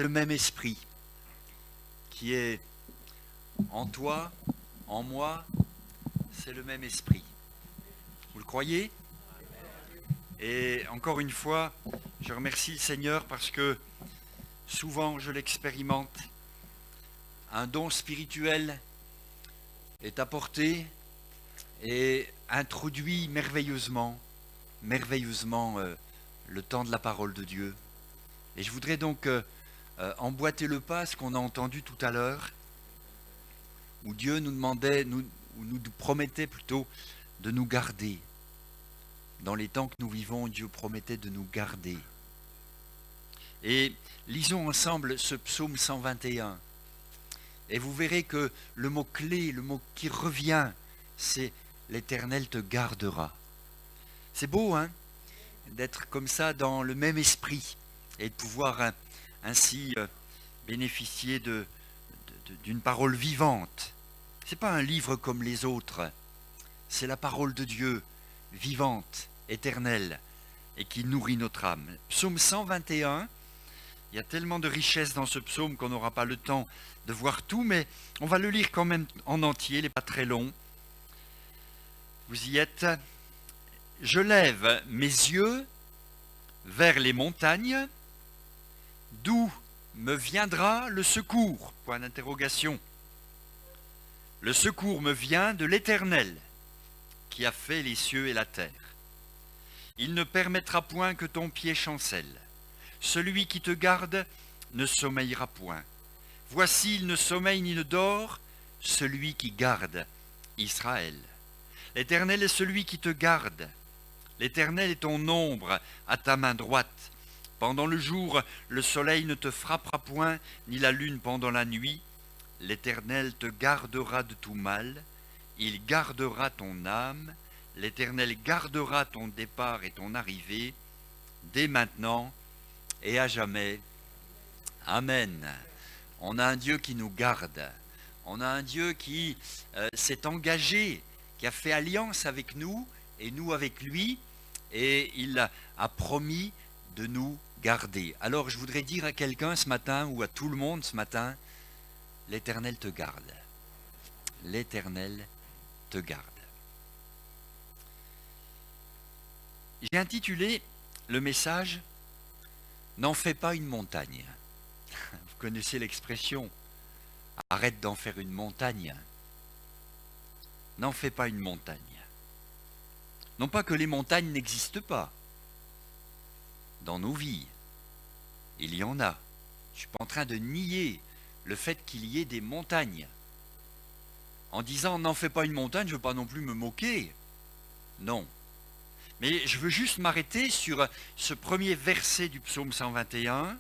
le même esprit qui est en toi, en moi, c'est le même esprit. Vous le croyez? Et encore une fois, je remercie le Seigneur parce que souvent je l'expérimente. Un don spirituel est apporté et introduit merveilleusement le temps de la parole de Dieu. Et je voudrais donc emboîter le pas à ce qu'on a entendu tout à l'heure, où Dieu nous demandait, ou nous promettait plutôt, de nous garder. Dans les temps que nous vivons, Dieu promettait de nous garder. Et lisons ensemble ce psaume 121. Et vous verrez que le mot clé, le mot qui revient, c'est l'Éternel te gardera. C'est beau, hein, d'être comme ça dans le même esprit et de pouvoir ainsi bénéficier d'une parole vivante. Ce n'est pas un livre comme les autres, c'est la parole de Dieu, vivante, éternelle, et qui nourrit notre âme. Psaume 121, il y a tellement de richesses dans ce psaume qu'on n'aura pas le temps de voir tout, mais on va le lire quand même en entier, il n'est pas très long. Vous y êtes. Je lève mes yeux vers les montagnes, d'où me viendra le secours? Point d'interrogation. Le secours me vient de l'Éternel, qui a fait les cieux et la terre. Il ne permettra point que ton pied chancelle. Celui qui te garde ne sommeillera point. Voici, il ne sommeille ni ne dort, celui qui garde Israël. L'Éternel est celui qui te garde. L'Éternel est ton ombre à ta main droite. Pendant le jour, le soleil ne te frappera point, ni la lune pendant la nuit. L'Éternel te gardera de tout mal. Il gardera ton âme. L'Éternel gardera ton départ et ton arrivée, dès maintenant et à jamais. Amen. On a un Dieu qui nous garde. On a un Dieu qui s'est engagé, qui a fait alliance avec nous et nous avec lui, et il a promis de nous garder. Alors je voudrais dire à quelqu'un ce matin, ou à tout le monde ce matin, l'Éternel te garde. L'Éternel te garde. J'ai intitulé le message « N'en fais pas une montagne ». Vous connaissez l'expression « Arrête d'en faire une montagne ». N'en fais pas une montagne. Non pas que les montagnes n'existent pas. Dans nos vies, il y en a. Je ne suis pas en train de nier le fait qu'il y ait des montagnes. En disant « N'en fais pas une montagne », je ne veux pas non plus me moquer. Non. Mais je veux juste m'arrêter sur ce premier verset du psaume 121.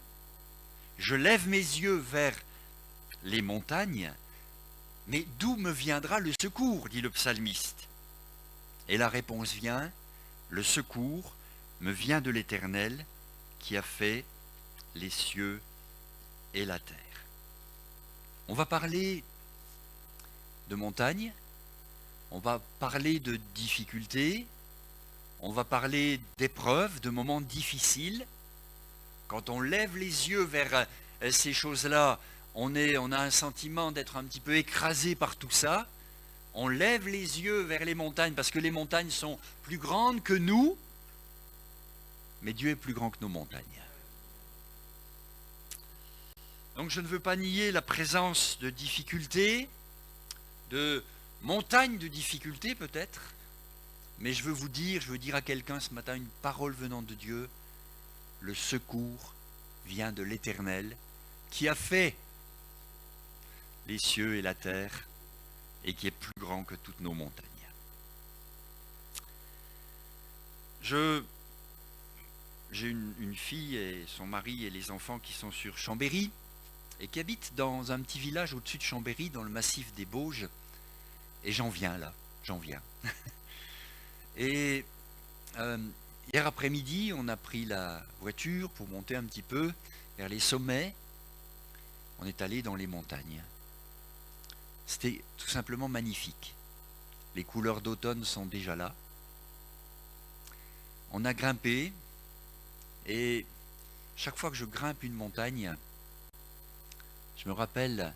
Je lève mes yeux vers les montagnes, mais d'où me viendra le secours, dit le psalmiste. Et la réponse vient, le secours me vient de l'Éternel qui a fait les cieux et la terre. On va parler de montagnes, on va parler de difficultés, on va parler d'épreuves, de moments difficiles. Quand on lève les yeux vers ces choses-là, on a un sentiment d'être un petit peu écrasé par tout ça. On lève les yeux vers les montagnes parce que les montagnes sont plus grandes que nous, mais Dieu est plus grand que nos montagnes. Donc je ne veux pas nier la présence de difficultés, de montagnes de difficultés peut-être, mais je veux dire à quelqu'un ce matin une parole venant de Dieu, le secours vient de l'Éternel qui a fait les cieux et la terre et qui est plus grand que toutes nos montagnes. J'ai une fille et son mari et les enfants qui sont sur Chambéry et qui habitent dans un petit village au-dessus de Chambéry, dans le massif des Bauges. Et j'en viens. Et hier après-midi, on a pris la voiture pour monter un petit peu vers les sommets. On est allé dans les montagnes. C'était tout simplement magnifique. Les couleurs d'automne sont déjà là. On a grimpé et chaque fois que je grimpe une montagne, je me rappelle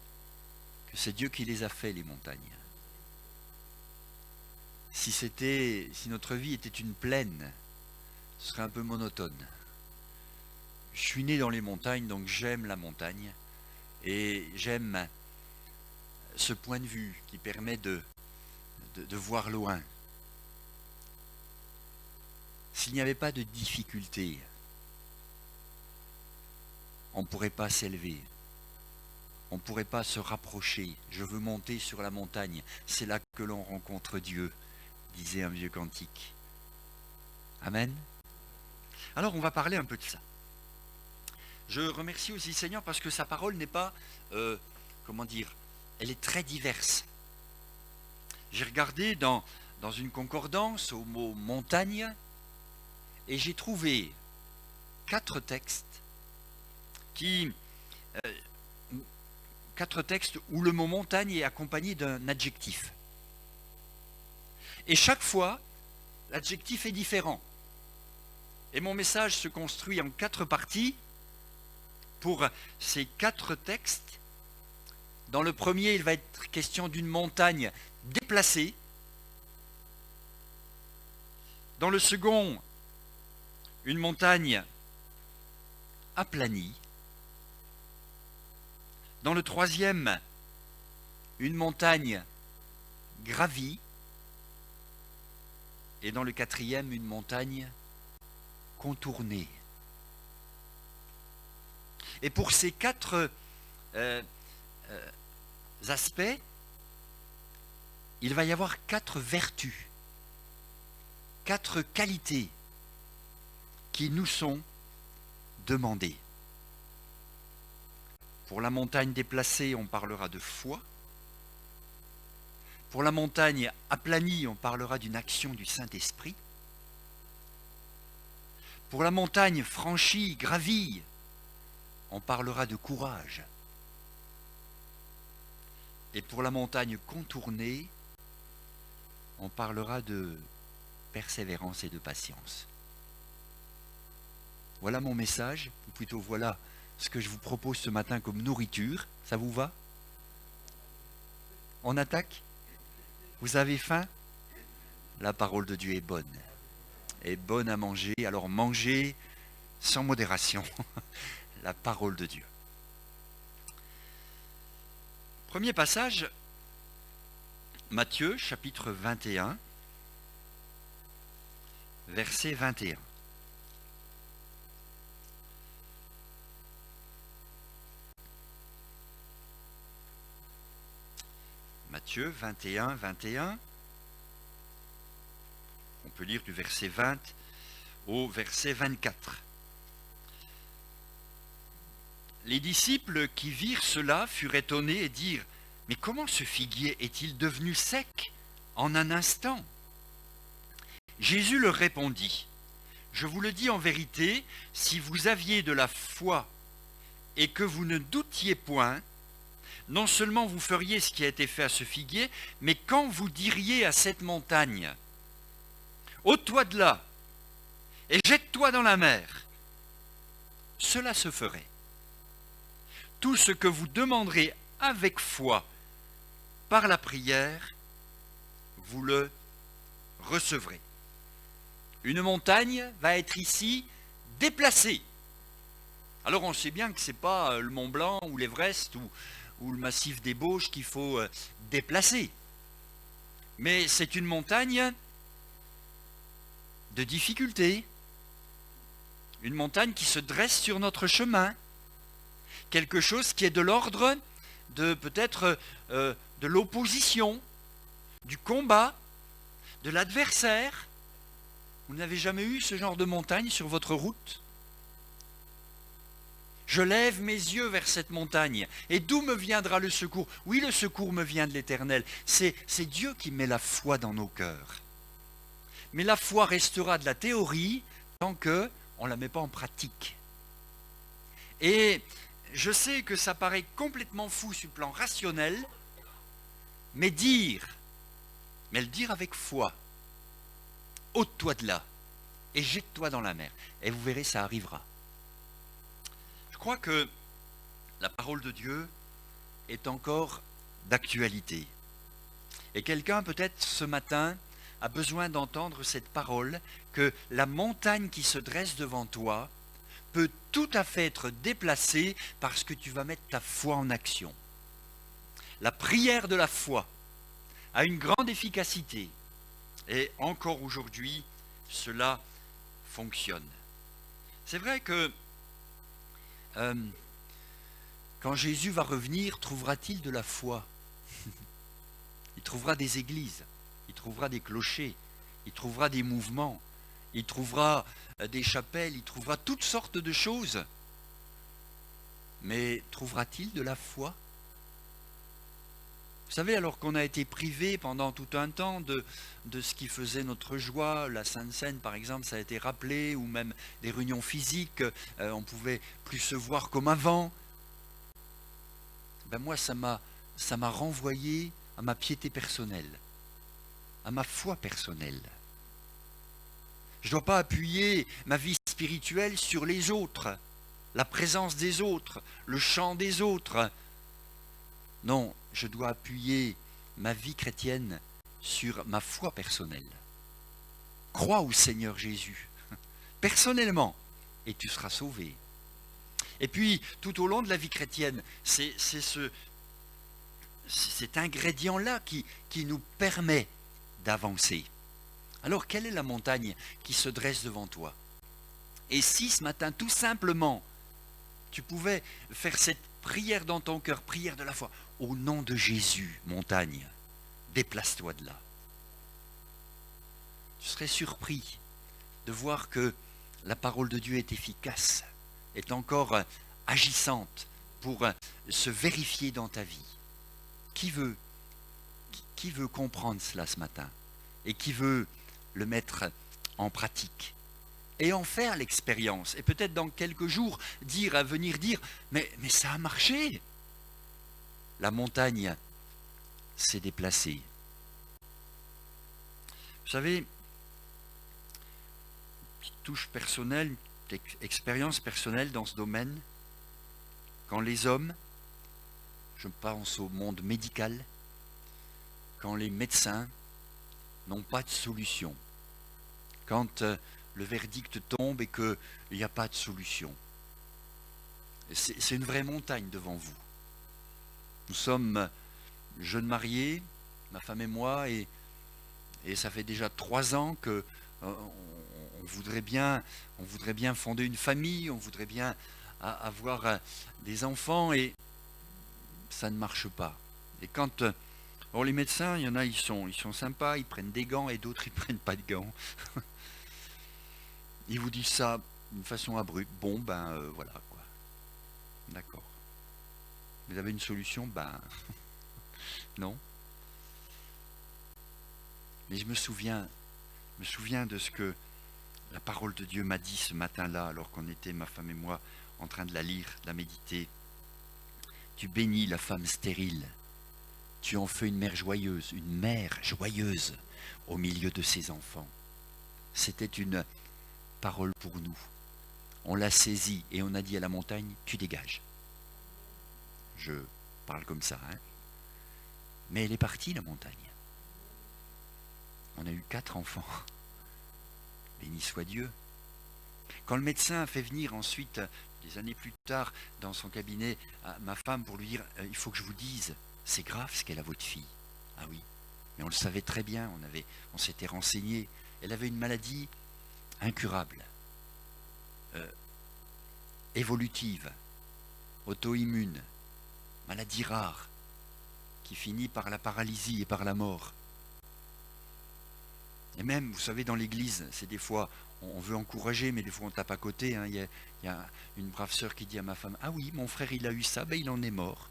que c'est Dieu qui les a fait, les montagnes. Si notre vie était une plaine, ce serait un peu monotone. Je suis né dans les montagnes, donc j'aime la montagne. Et j'aime ce point de vue qui permet de voir loin. S'il n'y avait pas de difficulté, on ne pourrait pas s'élever. On ne pourrait pas se rapprocher. Je veux monter sur la montagne. C'est là que l'on rencontre Dieu, disait un vieux cantique. Amen. Alors on va parler un peu de ça. Je remercie aussi Seigneur parce que sa parole n'est pas, elle est très diverse. J'ai regardé dans une concordance au mot montagne et j'ai trouvé 4 textes où le mot montagne est accompagné d'un adjectif. Et chaque fois, l'adjectif est différent. Et mon message se construit en 4 parties pour ces 4 textes. Dans le premier, il va être question d'une montagne déplacée. Dans le second, une montagne aplanie. Dans le troisième, une montagne gravie. Et dans le quatrième, une montagne contournée. Et pour ces 4 aspects, il va y avoir 4 vertus, 4 qualités qui nous sont demandées. Pour la montagne déplacée, on parlera de foi. Pour la montagne aplanie, on parlera d'une action du Saint-Esprit. Pour la montagne franchie, gravie, on parlera de courage. Et pour la montagne contournée, on parlera de persévérance et de patience. Voilà mon message, ou plutôt voilà ce que je vous propose ce matin comme nourriture. Ça vous va? On attaque? Vous avez faim? La parole de Dieu est bonne à manger, alors mangez sans modération la parole de Dieu. Premier passage, Matthieu chapitre 21, verset 21. Matthieu 21, 21. On peut lire du verset 20 au verset 24. Les disciples qui virent cela furent étonnés et dirent « Mais comment ce figuier est-il devenu sec en un instant ?» Jésus leur répondit « Je vous le dis en vérité, si vous aviez de la foi et que vous ne doutiez point, non seulement vous feriez ce qui a été fait à ce figuier, mais quand vous diriez à cette montagne « Ôte-toi de là et jette-toi dans la mer », cela se ferait. Tout ce que vous demanderez avec foi par la prière, vous le recevrez. Une montagne va être ici déplacée. Alors on sait bien que ce n'est pas le Mont Blanc ou l'Everest ou le massif des Bauges qu'il faut déplacer. Mais c'est une montagne de difficulté. Une montagne qui se dresse sur notre chemin. Quelque chose qui est de l'ordre de peut-être de l'opposition, du combat, de l'adversaire. Vous n'avez jamais eu ce genre de montagne sur votre route? Je lève mes yeux vers cette montagne. Et d'où me viendra le secours? Oui, le secours me vient de l'Éternel. C'est Dieu qui met la foi dans nos cœurs. Mais la foi restera de la théorie tant qu'on ne la met pas en pratique. Et je sais que ça paraît complètement fou sur le plan rationnel, mais le dire avec foi, ôte-toi de là et jette-toi dans la mer. Et vous verrez, ça arrivera. Je crois que la parole de Dieu est encore d'actualité. Et quelqu'un peut-être ce matin a besoin d'entendre cette parole que la montagne qui se dresse devant toi peut tout à fait être déplacée parce que tu vas mettre ta foi en action. La prière de la foi a une grande efficacité et encore aujourd'hui, cela fonctionne. C'est vrai que euh, quand Jésus va revenir, trouvera-t-il de la foi? Il trouvera des églises, il trouvera des clochers, il trouvera des mouvements, il trouvera des chapelles, il trouvera toutes sortes de choses. Mais trouvera-t-il de la foi? Vous savez, alors qu'on a été privé pendant tout un temps de ce qui faisait notre joie, la Sainte Seine par exemple, ça a été rappelé, ou même des réunions physiques, on ne pouvait plus se voir comme avant. Ben moi, ça m'a renvoyé à ma piété personnelle, à ma foi personnelle. Je ne dois pas appuyer ma vie spirituelle sur les autres, la présence des autres, le chant des autres. Non, je dois appuyer ma vie chrétienne sur ma foi personnelle. Crois au Seigneur Jésus, personnellement, et tu seras sauvé. Et puis, tout au long de la vie chrétienne, c'est cet ingrédient-là qui nous permet d'avancer. Alors, quelle est la montagne qui se dresse devant toi? Et si ce matin, tout simplement, tu pouvais faire cette prière dans ton cœur, prière de la foi, au nom de Jésus, montagne, déplace-toi de là. Tu serais surpris de voir que la parole de Dieu est efficace, est encore agissante pour se vérifier dans ta vie. Qui veut comprendre cela ce matin et qui veut le mettre en pratique et en faire l'expérience, et peut-être dans quelques jours venir dire mais ça a marché, la montagne s'est déplacée. Vous savez, petite touche personnelle, expérience personnelle dans ce domaine, quand les hommes, je pense au monde médical, quand les médecins n'ont pas de solution, quand le verdict tombe et qu'il n'y a pas de solution. C'est une vraie montagne devant vous. Nous sommes jeunes mariés, ma femme et moi, et ça fait déjà 3 ans que on voudrait bien fonder une famille, on voudrait bien avoir des enfants, et ça ne marche pas. Et quand les médecins, il y en a, ils sont sympas, ils prennent des gants, et d'autres ils prennent pas de gants. Ils vous disent ça d'une façon abrupte. Bon, voilà, quoi. D'accord. Vous avez une solution? Non. Mais je me souviens de ce que la parole de Dieu m'a dit ce matin-là, alors qu'on était, ma femme et moi, en train de la lire, de la méditer. Tu bénis la femme stérile. Tu en fais une mère joyeuse au milieu de ses enfants. C'était une parole pour nous. On l'a saisie et on a dit à la montagne, tu dégages. Je parle comme ça, hein. Mais elle est partie, la montagne. On a eu 4 enfants. Béni soit Dieu. Quand le médecin a fait venir ensuite, des années plus tard, dans son cabinet, ma femme pour lui dire, il faut que je vous dise, c'est grave ce qu'elle a, votre fille. Ah oui, mais on le savait très bien, on s'était renseigné. Elle avait une maladie incurable, évolutive, auto-immune, maladie rare, qui finit par la paralysie et par la mort. Et même, vous savez, dans l'église, c'est des fois, on veut encourager, mais des fois on tape à côté. Hein. Il y a une brave sœur qui dit à ma femme, ah oui, mon frère il a eu ça, il en est mort.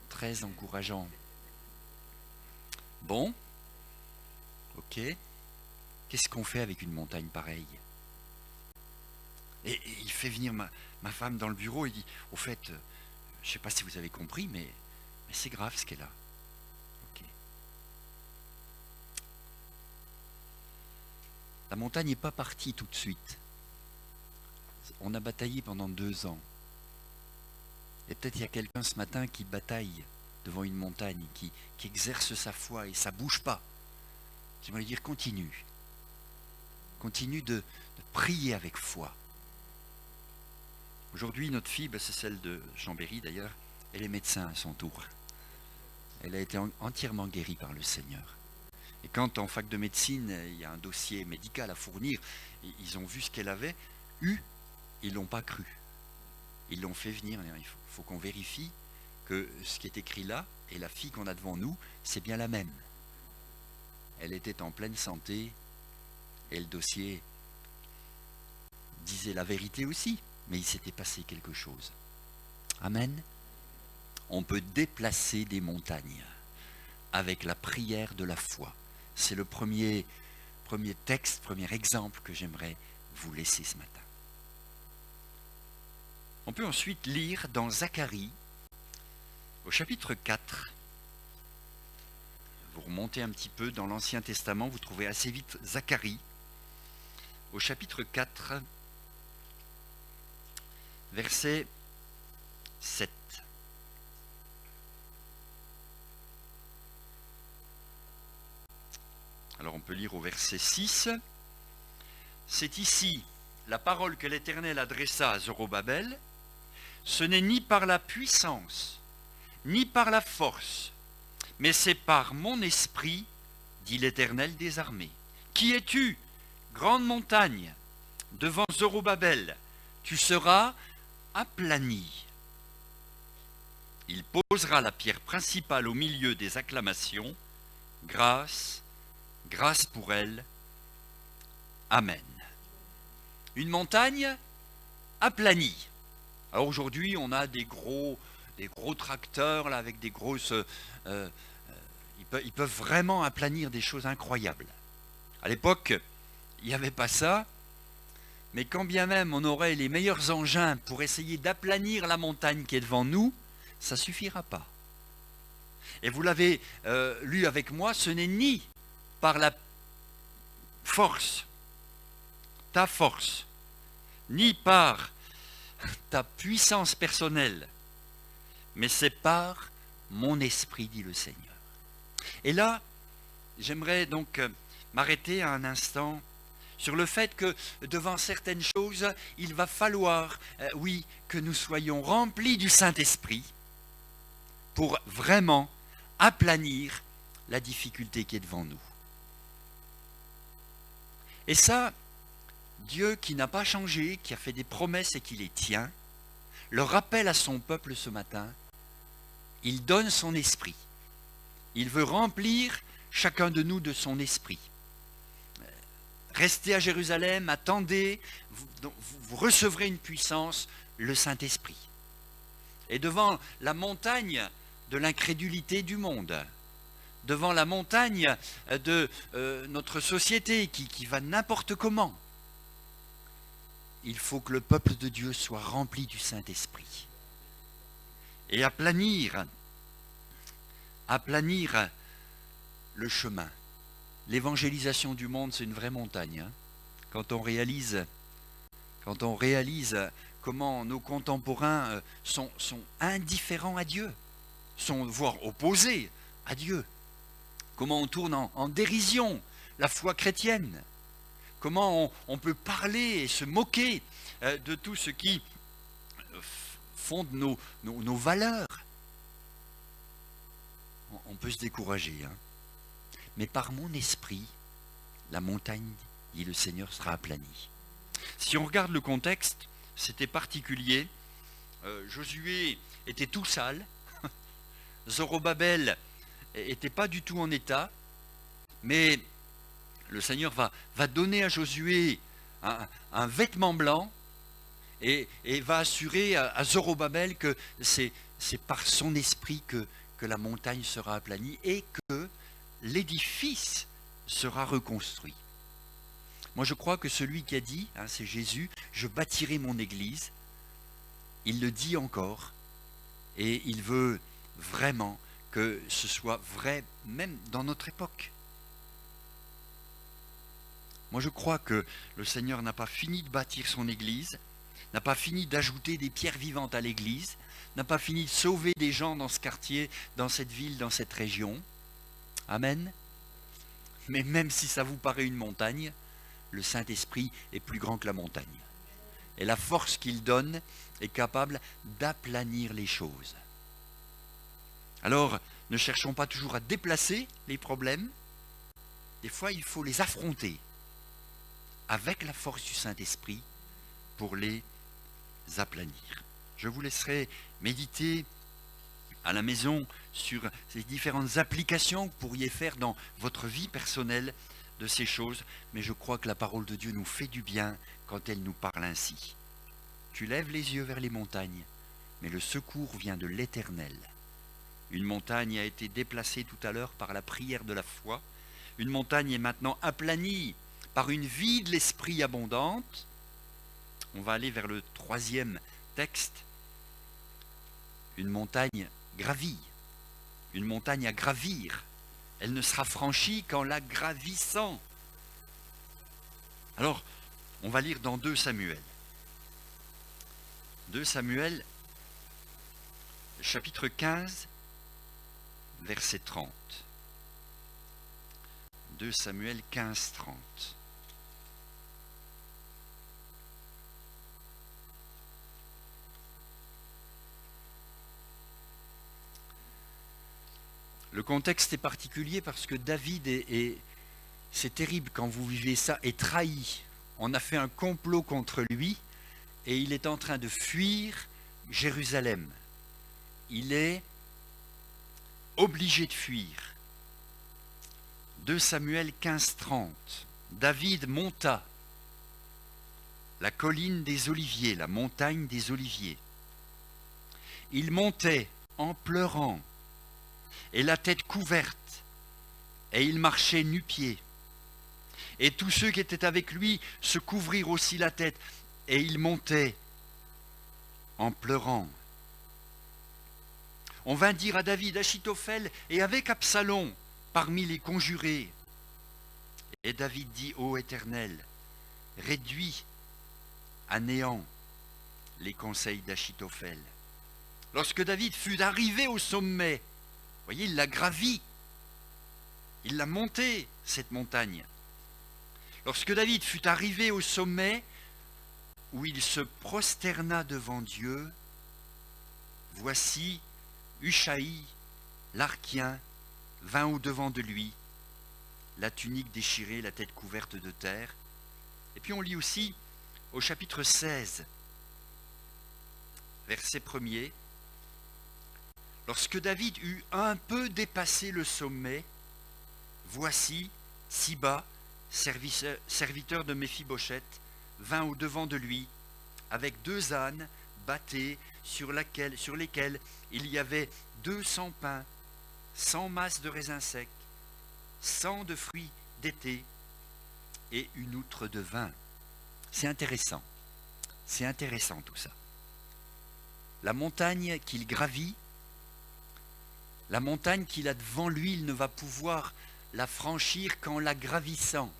Très encourageant. Bon, ok, qu'est-ce qu'on fait avec une montagne pareille? Et il fait venir ma femme dans le bureau et dit, au fait, je ne sais pas si vous avez compris, mais c'est grave ce qu'elle a. Ok. La montagne n'est pas partie tout de suite. On a bataillé pendant 2 ans. Et peut-être il y a quelqu'un ce matin qui bataille devant une montagne, qui exerce sa foi et ça ne bouge pas. J'aimerais dire continue. Continue de prier avec foi. Aujourd'hui, notre fille, c'est celle de Chambéry d'ailleurs, elle est médecin à son tour. Elle a été entièrement guérie par le Seigneur. Et quand en fac de médecine, il y a un dossier médical à fournir, ils ont vu ce qu'elle avait eu, ils ne l'ont pas cru. Ils l'ont fait venir, il faut qu'on vérifie que ce qui est écrit là, et la fille qu'on a devant nous, c'est bien la même. Elle était en pleine santé, et le dossier disait la vérité aussi, mais il s'était passé quelque chose. Amen. On peut déplacer des montagnes avec la prière de la foi. C'est le premier texte, premier exemple que j'aimerais vous laisser ce matin. On peut ensuite lire dans Zacharie, au chapitre 4. Vous remontez un petit peu dans l'Ancien Testament, vous trouvez assez vite Zacharie, au chapitre 4, verset 7. Alors on peut lire au verset 6. C'est ici la parole que l'Éternel adressa à Zorobabel. Ce n'est ni par la puissance, ni par la force, mais c'est par mon esprit, dit l'Éternel des armées. Qui es-tu, grande montagne? Devant Zorobabel, tu seras aplani. Il posera la pierre principale au milieu des acclamations. Grâce, grâce pour elle. Amen. Une montagne aplanie. Alors aujourd'hui, on a des gros tracteurs là, avec des grosses... ils peuvent vraiment aplanir des choses incroyables. À l'époque, il n'y avait pas ça, mais quand bien même on aurait les meilleurs engins pour essayer d'aplanir la montagne qui est devant nous, ça ne suffira pas. Et vous l'avez lu avec moi, ce n'est ni par la force, ta force, ni par ta puissance personnelle, mais c'est par mon esprit, dit le Seigneur. Et là, j'aimerais donc m'arrêter un instant sur le fait que devant certaines choses, il va falloir, oui, que nous soyons remplis du Saint-Esprit pour vraiment aplanir la difficulté qui est devant nous. Et ça, Dieu qui n'a pas changé, qui a fait des promesses et qui les tient, le rappelle à son peuple ce matin, il donne son esprit. Il veut remplir chacun de nous de son esprit. Restez à Jérusalem, attendez, vous recevrez une puissance, le Saint-Esprit. Et devant la montagne de l'incrédulité du monde, devant la montagne de notre société qui va n'importe comment, il faut que le peuple de Dieu soit rempli du Saint-Esprit. Et aplanir le chemin. L'évangélisation du monde, c'est une vraie montagne. Hein. Quand on réalise comment nos contemporains sont indifférents à Dieu, sont voire opposés à Dieu, comment on tourne en dérision la foi chrétienne, comment on peut parler et se moquer de tout ce qui fonde nos valeurs. On peut se décourager. Hein. Mais par mon esprit, la montagne, dit le Seigneur, sera aplanie. Si on regarde le contexte, c'était particulier. Josué était tout sale. Zorobabel n'était pas du tout en état. Mais le Seigneur va donner à Josué un vêtement blanc et va assurer à Zorobabel que c'est par son esprit que la montagne sera aplanie et que l'édifice sera reconstruit. Moi je crois que celui qui a dit, c'est Jésus, je bâtirai mon église, il le dit encore et il veut vraiment que ce soit vrai même dans notre époque. Moi je crois que le Seigneur n'a pas fini de bâtir son église, n'a pas fini d'ajouter des pierres vivantes à l'église, n'a pas fini de sauver des gens dans ce quartier, dans cette ville, dans cette région. Amen. Mais même si ça vous paraît une montagne, le Saint-Esprit est plus grand que la montagne. Et la force qu'il donne est capable d'aplanir les choses. Alors, ne cherchons pas toujours à déplacer les problèmes. Des fois, il faut les affronter avec la force du Saint-Esprit pour les aplanir. Je vous laisserai méditer à la maison sur ces différentes applications que vous pourriez faire dans votre vie personnelle de ces choses, mais je crois que la parole de Dieu nous fait du bien quand elle nous parle ainsi. Tu lèves les yeux vers les montagnes, mais le secours vient de l'Éternel. Une montagne a été déplacée tout à l'heure par la prière de la foi. Une montagne est maintenant aplanie par une vie de l'esprit abondante. On va aller vers le 3e texte. Une montagne gravie, une montagne à gravir. Elle ne sera franchie qu'en la gravissant. Alors, on va lire dans 2 Samuel. 2 Samuel, chapitre 15, verset 30. 2 Samuel 15, 30. Le contexte est particulier parce que David c'est terrible quand vous vivez ça, est trahi. On a fait un complot contre lui et il est en train de fuir Jérusalem. Il est obligé de fuir. 2 Samuel 15, 30. David monta la colline des Oliviers, la montagne des Oliviers. Il montait en pleurant et la tête couverte, et il marchait nu-pieds. Et tous ceux qui étaient avec lui se couvrirent aussi la tête, et il montait en pleurant. On vint dire à David, Achitophel et avec Absalom parmi les conjurés. Et David dit, ô Éternel, réduis à néant les conseils d'Achitophel. Lorsque David fut arrivé au sommet, vous voyez, il l'a gravi, il l'a monté, cette montagne. Lorsque David fut arrivé au sommet, où il se prosterna devant Dieu, voici Hushaï, l'Archien, vint au-devant de lui, la tunique déchirée, la tête couverte de terre. Et puis on lit aussi au chapitre 16, verset 1er, lorsque David eut un peu dépassé le sommet, voici Siba, serviteur de Méphibosheth, vint au-devant de lui, avec 2 ânes bâtés sur lesquels il y avait 200 pains, 100 masses de raisins secs, 100 de fruits d'été et une outre de vin. C'est intéressant tout ça. La montagne qu'il gravit, la montagne qu'il a devant lui, il ne va pouvoir la franchir qu'en la gravissant.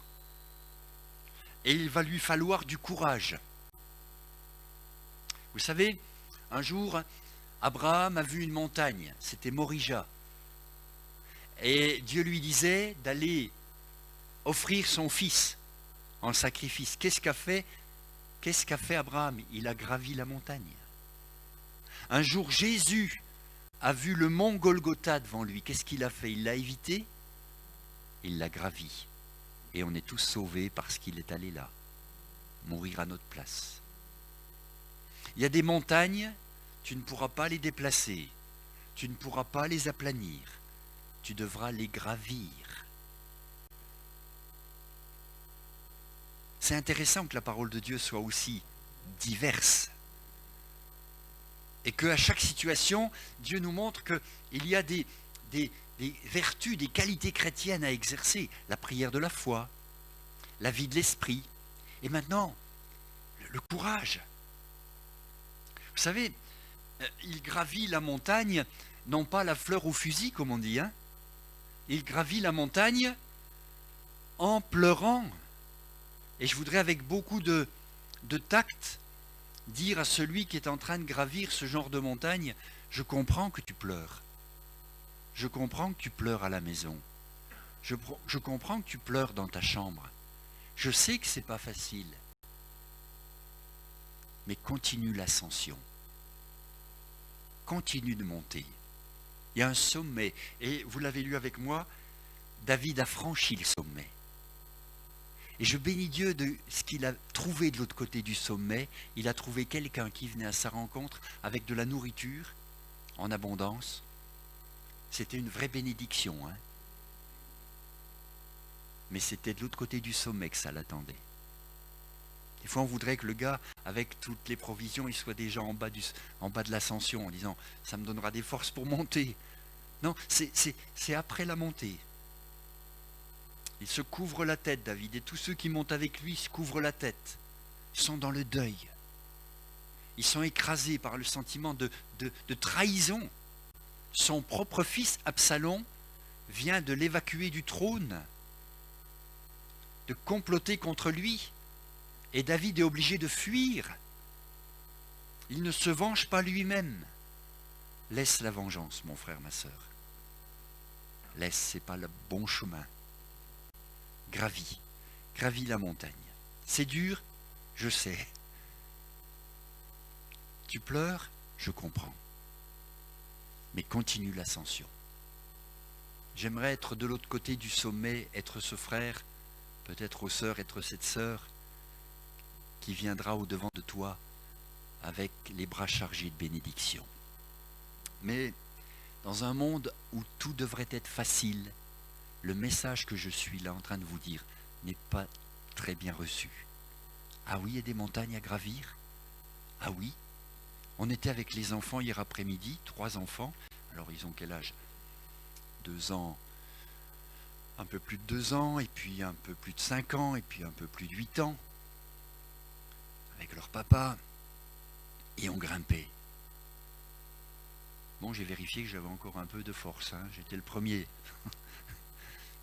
Et il va lui falloir du courage. Vous savez, un jour, Abraham a vu une montagne, c'était Morija. Et Dieu lui disait d'aller offrir son fils en sacrifice. Qu'est-ce qu'a fait Abraham? Il a gravi la montagne. Un jour, Jésus a vu le mont Golgotha devant lui. Qu'est-ce qu'il a fait? Il l'a évité, il l'a gravi. Et on est tous sauvés parce qu'il est allé là, mourir à notre place. Il y a des montagnes, tu ne pourras pas les déplacer, tu ne pourras pas les aplanir, tu devras les gravir. C'est intéressant que la parole de Dieu soit aussi diverse. Et qu'à chaque situation, Dieu nous montre qu'il y a des vertus, des qualités chrétiennes à exercer. La prière de la foi, la vie de l'esprit, et maintenant, le courage. Vous savez, il gravit la montagne, non pas la fleur au fusil, comme on dit, hein. Il gravit la montagne en pleurant. Et je voudrais, avec beaucoup de tact, dire à celui qui est en train de gravir ce genre de montagne, je comprends que tu pleures. Je comprends que tu pleures à la maison. Je comprends que tu pleures dans ta chambre. Je sais que c'est pas facile. Mais continue l'ascension. Continue de monter. Il y a un sommet. Et vous l'avez lu avec moi, David a franchi le sommet. Et je bénis Dieu de ce qu'il a trouvé de l'autre côté du sommet. Il a trouvé quelqu'un qui venait à sa rencontre avec de la nourriture en abondance. C'était une vraie bénédiction, hein. Mais c'était de l'autre côté du sommet que ça l'attendait. Des fois, on voudrait que le gars, avec toutes les provisions, il soit déjà en bas de l'ascension, en disant « ça me donnera des forces pour monter ». Non, c'est après la montée. Il se couvre la tête, David, et tous ceux qui montent avec lui se couvrent la tête. Ils sont dans le deuil. Ils sont écrasés par le sentiment de trahison. Son propre fils, Absalom, vient de l'évacuer du trône, de comploter contre lui. Et David est obligé de fuir. Il ne se venge pas lui-même. Laisse la vengeance, mon frère, ma sœur. Laisse, c'est pas le bon chemin. Gravis la montagne. C'est dur, je sais. Tu pleures, je comprends. Mais continue l'ascension. J'aimerais être de l'autre côté du sommet, être ce frère, peut-être aux sœurs, être cette sœur qui viendra au-devant de toi avec les bras chargés de bénédictions. Mais dans un monde où tout devrait être facile, le message que je suis là en train de vous dire n'est pas très bien reçu. Ah oui, il y a des montagnes à gravir. Ah oui, on était avec les enfants hier après-midi, 3 enfants. Alors ils ont quel âge? 2 ans, un peu plus de 2 ans, et puis un peu plus de 5 ans, et puis un peu plus de 8 ans. Avec leur papa, et on grimpait. Bon, j'ai vérifié que j'avais encore un peu de force, hein. J'étais le premier.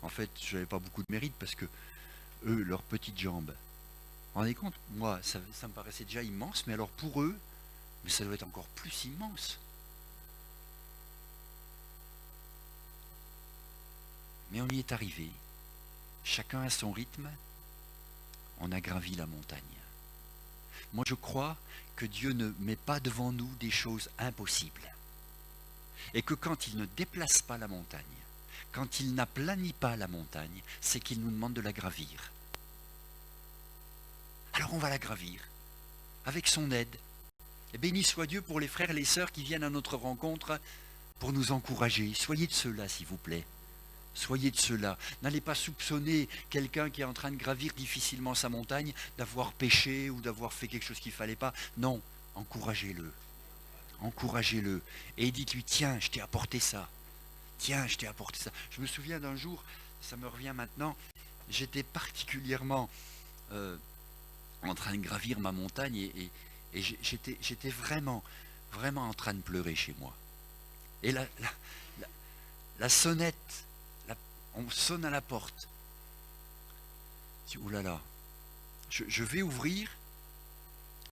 En fait, je n'avais pas beaucoup de mérite parce que eux, leurs petites jambes, vous vous rendez compte, moi, ça me paraissait déjà immense, mais alors pour eux, mais ça doit être encore plus immense. Mais on y est arrivé. Chacun à son rythme, on a gravi la montagne. Moi, je crois que Dieu ne met pas devant nous des choses impossibles. Et que quand il ne déplace pas la montagne, quand il n'aplanit pas la montagne, c'est qu'il nous demande de la gravir. Alors on va la gravir, avec son aide. Et béni soit Dieu pour les frères et les sœurs qui viennent à notre rencontre pour nous encourager. Soyez de ceux-là, s'il vous plaît. Soyez de ceux-là. N'allez pas soupçonner quelqu'un qui est en train de gravir difficilement sa montagne d'avoir péché ou d'avoir fait quelque chose qu'il ne fallait pas. Non, encouragez-le. Encouragez-le. Et dites-lui, tiens, je t'ai apporté ça. Tiens, je t'ai apporté ça. Je me souviens d'un jour, ça me revient maintenant, j'étais particulièrement en train de gravir ma montagne et j'étais vraiment en train de pleurer chez moi. Et la sonnette, on sonne à la porte. Je dis, oulala, je vais ouvrir.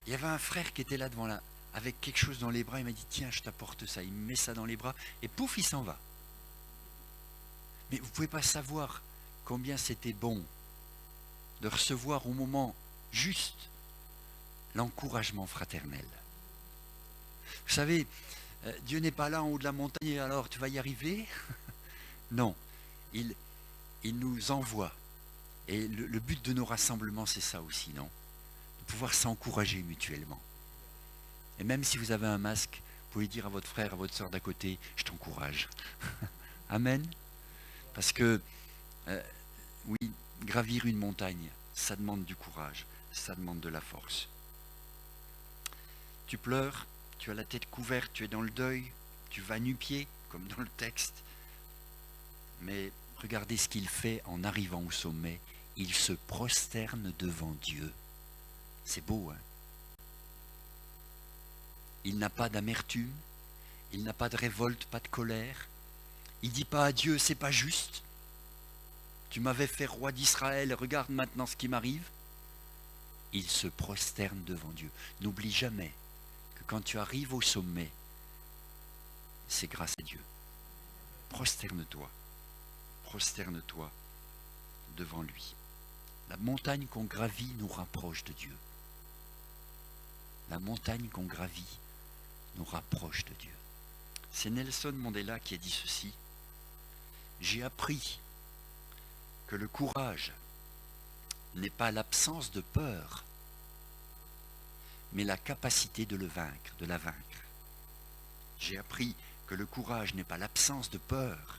Il y avait un frère qui était là devant là, avec quelque chose dans les bras. Il m'a dit, tiens, je t'apporte ça. Il me met ça dans les bras et pouf, il s'en va. Mais vous ne pouvez pas savoir combien c'était bon de recevoir au moment juste l'encouragement fraternel. Vous savez, Dieu n'est pas là en haut de la montagne et alors tu vas y arriver. Non, il nous envoie. Et le but de nos rassemblements, c'est ça aussi, non? De pouvoir s'encourager mutuellement. Et même si vous avez un masque, vous pouvez dire à votre frère, à votre soeur d'à côté, je t'encourage. Amen. Parce que, oui, gravir une montagne, ça demande du courage, ça demande de la force. Tu pleures, tu as la tête couverte, tu es dans le deuil, tu vas nu-pieds, comme dans le texte. Mais regardez ce qu'il fait en arrivant au sommet. Il se prosterne devant Dieu. C'est beau, hein? Il n'a pas d'amertume, il n'a pas de révolte, pas de colère. Il ne dit pas à Dieu, c'est pas juste. Tu m'avais fait roi d'Israël, regarde maintenant ce qui m'arrive. il se prosterne devant Dieu. N'oublie jamais que quand tu arrives au sommet, c'est grâce à Dieu. Prosterne-toi devant lui. La montagne qu'on gravit nous rapproche de Dieu. La montagne qu'on gravit nous rapproche de Dieu. C'est Nelson Mandela qui a dit ceci. J'ai appris que le courage n'est pas l'absence de peur, mais la capacité de la vaincre. J'ai appris que le courage n'est pas l'absence de peur,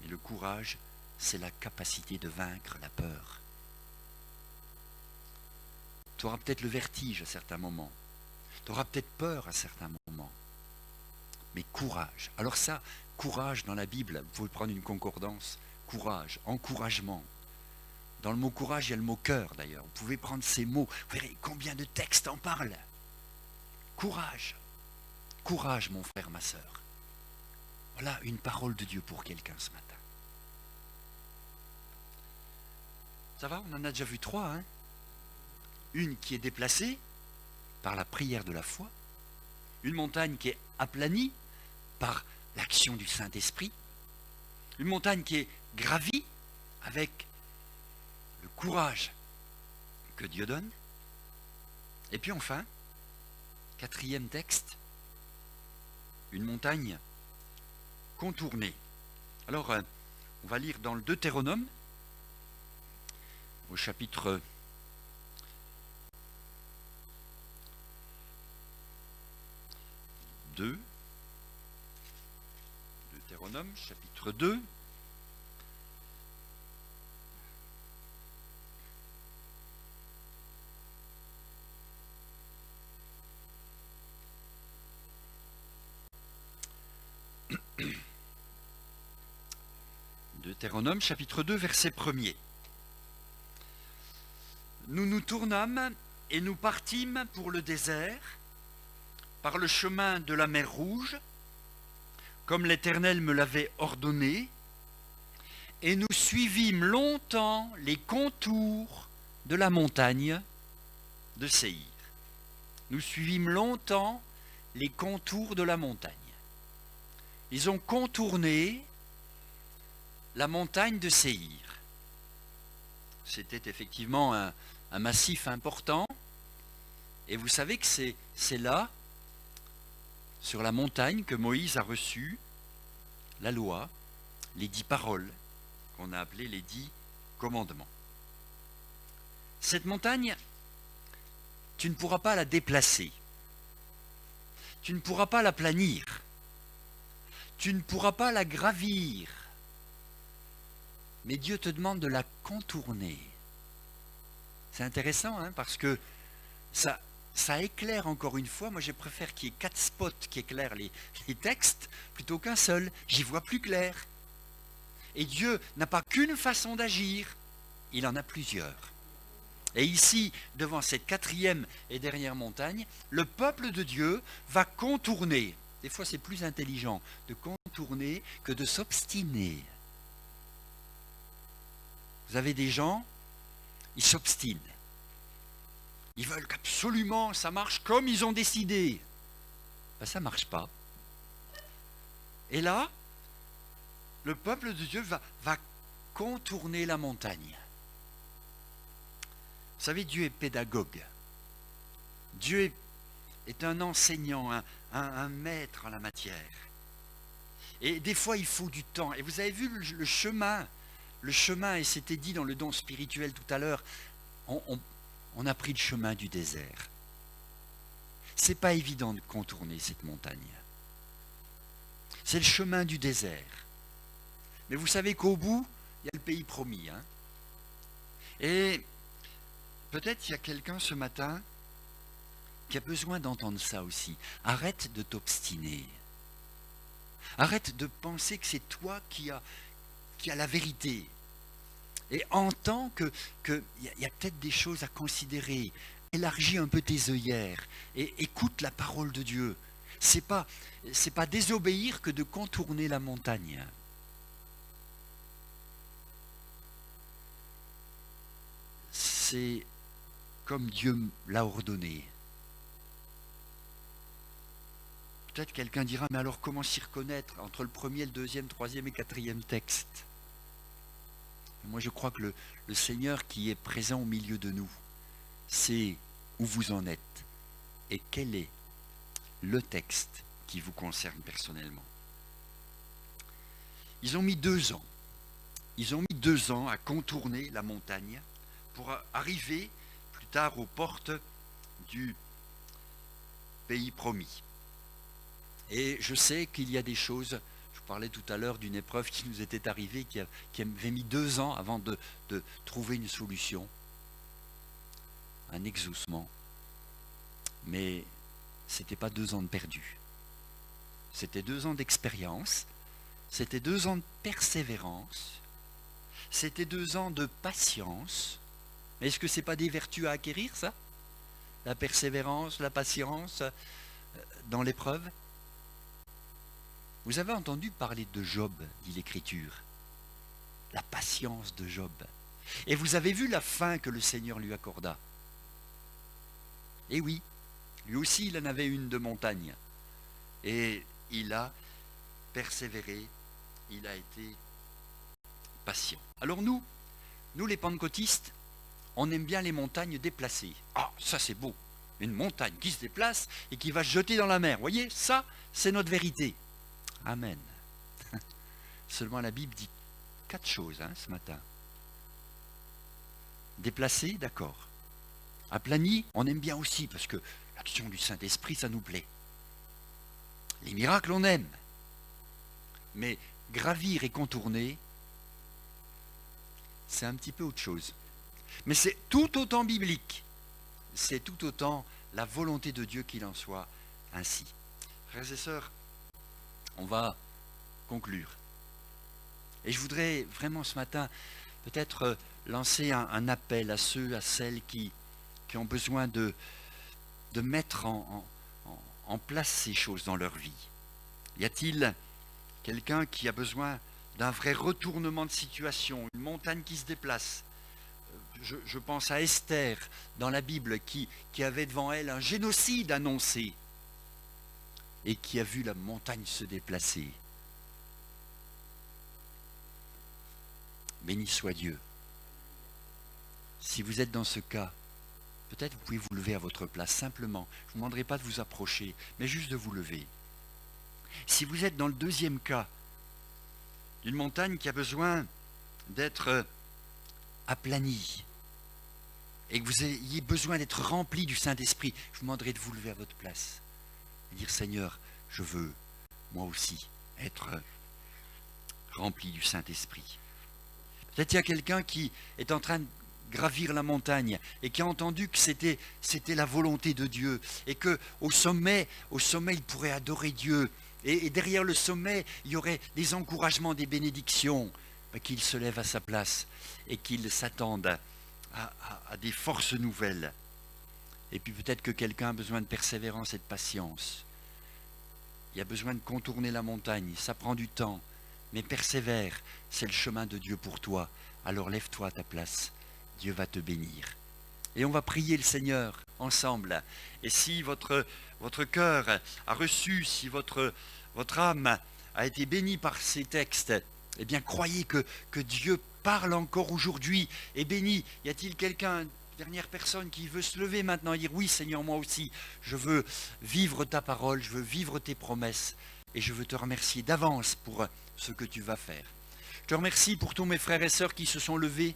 mais le courage, c'est la capacité de vaincre la peur. Tu auras peut-être le vertige à certains moments, tu auras peut-être peur à certains moments, mais courage. Alors ça, courage dans la Bible, vous pouvez prendre une concordance, courage, encouragement. Dans le mot courage, il y a le mot cœur d'ailleurs. Vous pouvez prendre ces mots, vous verrez combien de textes en parlent. Courage, courage mon frère, ma sœur. Voilà une parole de Dieu pour quelqu'un ce matin. Ça va, on en a déjà vu 3, hein? Une qui est déplacée par la prière de la foi, une montagne qui est aplanie par l'action du Saint-Esprit, une montagne qui est gravie avec le courage que Dieu donne, et puis enfin, 4e texte, une montagne contournée. Alors, on va lire dans le Deutéronome, au chapitre 2, Deutéronome, chapitre 2, Deutéronome, chapitre 2, verset 1er. Nous nous tournâmes et nous partîmes pour le désert, par le chemin de la mer Rouge, comme l'Éternel me l'avait ordonné, et nous suivîmes longtemps les contours de la montagne de Séhir. Nous suivîmes longtemps les contours de la montagne. Ils ont contourné la montagne de Séhir. C'était effectivement un massif important, et vous savez que c'est là, sur la montagne, que Moïse a reçu la loi, les 10 paroles, qu'on a appelées les 10 commandements. Cette montagne, tu ne pourras pas la déplacer, tu ne pourras pas la planir, tu ne pourras pas la gravir, mais Dieu te demande de la contourner. C'est intéressant, hein, parce que ça éclaire encore une fois. Moi, je préfère qu'il y ait 4 spots qui éclairent les textes plutôt qu'un seul. J'y vois plus clair. Et Dieu n'a pas qu'une façon d'agir, il en a plusieurs. Et ici, devant cette 4e et dernière montagne, le peuple de Dieu va contourner. Des fois, c'est plus intelligent de contourner que de s'obstiner. Vous avez des gens, ils s'obstinent. Ils veulent qu'absolument ça marche comme ils ont décidé. Ben, ça ne marche pas. Et là, le peuple de Dieu va contourner la montagne. Vous savez, Dieu est pédagogue. Dieu est un enseignant, un maître en la matière. Et des fois, il faut du temps. Et vous avez vu le chemin, et c'était dit dans le don spirituel tout à l'heure, on a pris le chemin du désert. C'est pas évident de contourner cette montagne. C'est le chemin du désert. Mais vous savez qu'au bout, il y a le pays promis. Hein. Et peut-être il y a quelqu'un ce matin qui a besoin d'entendre ça aussi. Arrête de t'obstiner. Arrête de penser que c'est toi qui as la vérité. Et entends qu'il y a peut-être des choses à considérer. Élargis un peu tes œillères et écoute la parole de Dieu. C'est pas désobéir que de contourner la montagne. c'est comme Dieu l'a ordonné. Peut-être quelqu'un dira, mais alors comment s'y reconnaître entre le premier, le deuxième, troisième et quatrième texte? Moi je crois que le Seigneur qui est présent au milieu de nous sait où vous en êtes et quel est le texte qui vous concerne personnellement. Ils ont mis 2 ans. Ils ont mis 2 ans à contourner la montagne pour arriver plus tard aux portes du pays promis. Et je sais qu'il y a des choses, je vous parlais tout à l'heure d'une épreuve qui nous était arrivée, qui avait mis 2 ans avant de trouver une solution, un exaucement. Mais ce n'était pas 2 ans de perdu. C'était 2 ans d'expérience, c'était 2 ans de persévérance, c'était 2 ans de patience. Mais est-ce que ce n'est pas des vertus à acquérir, ça? La persévérance, la patience dans l'épreuve? Vous avez entendu parler de Job, dit l'Écriture. La patience de Job. Et vous avez vu la fin que le Seigneur lui accorda. Et oui, lui aussi il en avait une de montagne. Et il a persévéré, il a été patient. Alors nous les pentecôtistes, on aime bien les montagnes déplacées. Ah, ça c'est beau. Une montagne qui se déplace et qui va se jeter dans la mer. Vous voyez, ça, c'est notre vérité. Amen. Seulement la Bible dit 4 choses ce matin. Déplacé, d'accord. Aplani, on aime bien aussi, parce que l'action du Saint-Esprit, ça nous plaît. Les miracles, on aime. Mais gravir et contourner, c'est un petit peu autre chose. Mais c'est tout autant biblique. C'est tout autant la volonté de Dieu qu'il en soit ainsi. Frères et sœurs, on va conclure. Et je voudrais vraiment ce matin peut-être lancer un appel à ceux, à celles qui ont besoin de mettre en place ces choses dans leur vie. Y a-t-il quelqu'un qui a besoin d'un vrai retournement de situation, une montagne qui se déplace? Je pense à Esther dans la Bible qui avait devant elle un génocide annoncé et qui a vu la montagne se déplacer. Béni soit Dieu. Si vous êtes dans ce cas, peut-être vous pouvez vous lever à votre place simplement. Je ne vous demanderai pas de vous approcher, mais juste de vous lever. Si vous êtes dans le deuxième cas, d'une montagne qui a besoin d'être aplanie, et que vous ayez besoin d'être rempli du Saint-Esprit, je vous demanderai de vous lever à votre place et dire, Seigneur, je veux, moi aussi, être rempli du Saint-Esprit. Peut-être il y a quelqu'un qui est en train de gravir la montagne et qui a entendu que c'était la volonté de Dieu et qu'au sommet, il pourrait adorer Dieu. Et derrière le sommet, il y aurait des encouragements, des bénédictions, qu'il se lève à sa place et qu'il s'attende à des forces nouvelles. Et puis peut-être que quelqu'un a besoin de persévérance et de patience. Il y a besoin de contourner la montagne, ça prend du temps, mais persévère, c'est le chemin de Dieu pour toi. Alors lève-toi à ta place, Dieu va te bénir. Et on va prier le Seigneur ensemble. Et si votre cœur a reçu, si votre âme a été bénie par ces textes, eh bien croyez que Dieu parle encore aujourd'hui et bénit. Y a-t-il quelqu'un, dernière personne qui veut se lever maintenant et dire, oui Seigneur, moi aussi, je veux vivre ta parole, je veux vivre tes promesses et je veux te remercier d'avance pour ce que tu vas faire. Je te remercie pour tous mes frères et sœurs qui se sont levés.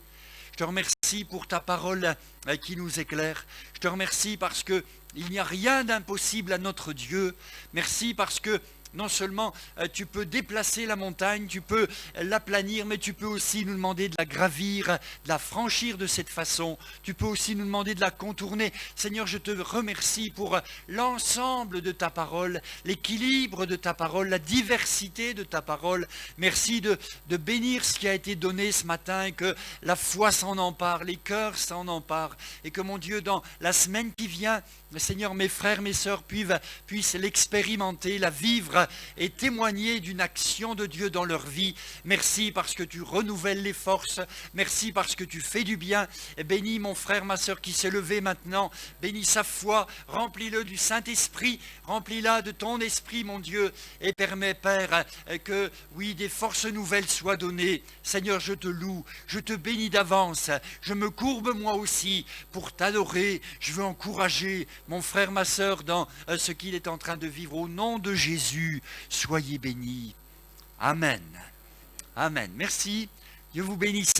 Je te remercie pour ta parole qui nous éclaire. Je te remercie parce qu'il n'y a rien d'impossible à notre Dieu. Merci parce que non seulement tu peux déplacer la montagne, tu peux l'aplanir, mais tu peux aussi nous demander de la gravir, de la franchir de cette façon. Tu peux aussi nous demander de la contourner. Seigneur, je te remercie pour l'ensemble de ta parole, l'équilibre de ta parole, la diversité de ta parole. Merci de bénir ce qui a été donné ce matin et que la foi s'en empare, les cœurs s'en emparent et que mon Dieu, dans la semaine qui vient, Seigneur, mes frères, mes sœurs puissent l'expérimenter, la vivre voir et témoigner d'une action de Dieu dans leur vie. Merci parce que tu renouvelles les forces. Merci parce que tu fais du bien. Et bénis mon frère, ma sœur qui s'est levé maintenant. Bénis sa foi. Remplis-le du Saint-Esprit. Remplis-la de ton esprit, mon Dieu. Et permets, Père, que, oui, des forces nouvelles soient données. Seigneur, je te loue. Je te bénis d'avance. Je me courbe moi aussi pour t'adorer. Je veux encourager mon frère, ma sœur dans ce qu'il est en train de vivre. Au nom de Jésus, soyez bénis. Amen. Amen. Merci. Dieu vous bénisse.